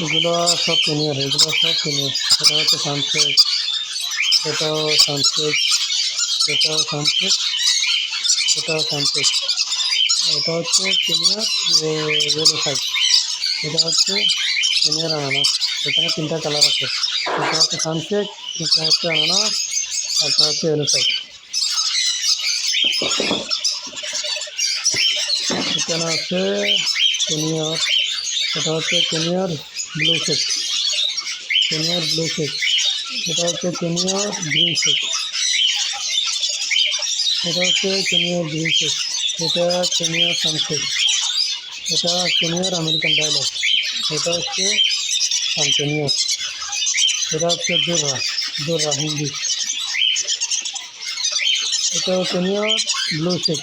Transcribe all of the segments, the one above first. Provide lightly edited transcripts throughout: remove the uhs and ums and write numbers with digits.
এগুলো সব সিনিয়র, এগুলো সব সিনিয়র। এটা হচ্ছে সানসেট, এটাও সানসেট, এটাও সানসেট, এটাও সানসেট। এটা হচ্ছে সিনিয়র ইয়েলো সাইড, এটা হচ্ছে সিনিয়র আনারস। এখানে তিনটা কালার আছে, এটা হচ্ছে সানসেট, এটা হচ্ছে আনারস, এটা হচ্ছে ইয়েলো সাইড। এখানে আছে সিনিয়র, এটা হচ্ছে senior blue shake, senior blue shake. এটা হচ্ছে সিনিয়র গ্রিন শেক, এটা হচ্ছে সিনিয়র গ্রিন শেক। এটা সিনিয়র সানসেট, এটা সিনিয়র আমেরিকান ডায়লগ, এটা হচ্ছে সানসেনিয়র। এটা হচ্ছে দুর্রা, দুর্রা হিন্দি। এটা সিনিয়র ব্লু শেক,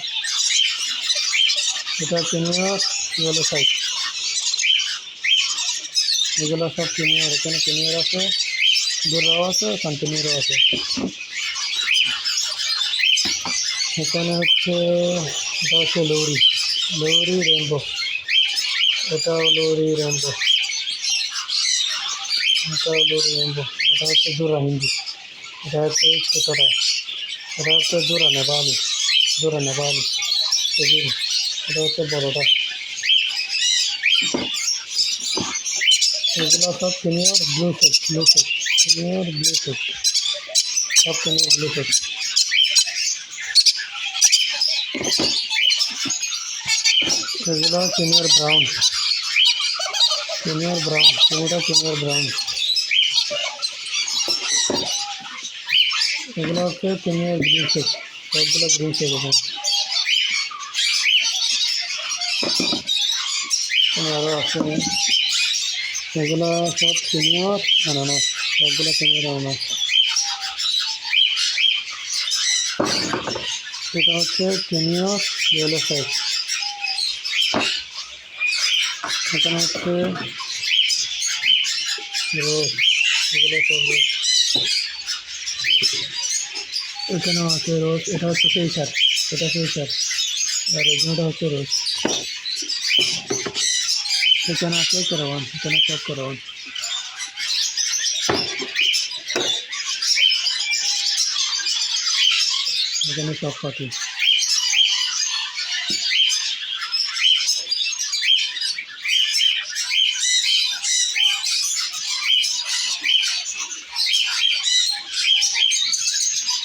এটা সিনিয়র ইয়েলো সাইড। এগুলো সব সিনিয়র। এখানে সিনিয়র আছে, দুর্রাও আছে, সানসেনিয়রও আছে। এখানে হচ্ছে এটা হচ্ছে লৌরি, লৌরি রেনবো, এটাও লৌরি রেনবো, এটাও লৌরি রেনবো। এটা হচ্ছে দুরা হিন্দি, এটা হচ্ছে ছোটোটা, এটা হচ্ছে দুরা নেপালি, দুরা নেপালি কেবিল। এটা হচ্ছে বড়োটা। এগুলো সব senior blue shake, blue shake, senior blue shake, সব সিনিয়র ব্লু শেক। এগুলো সিনিয়র ব্রাউন, সিনিয়র ব্রাউন, কোনোটা সিনিয়র ব্রাউন। এগুলো হচ্ছে সিনিয়র গ্রিন শেক, সবগুলো গ্রিন শেক। এখানে আরও আছে, এগুলো সব সিনিয়র আনারস, সবগুলো সিনিয়র আনারস। এটা হচ্ছে সিনিয়র ইয়েলো সাইড। এখানে হচ্ছে রোজ, এগুলো সব রোজ। এখানেও আছে রোজ, এটা হচ্ছে কেশর, এটা কেশর, আর এগুলোটা হচ্ছে রোজ। এখানে আছে ক্যারাওয়ান, এখানে সব ক্যারাওয়ান। এখানে সব পাখি।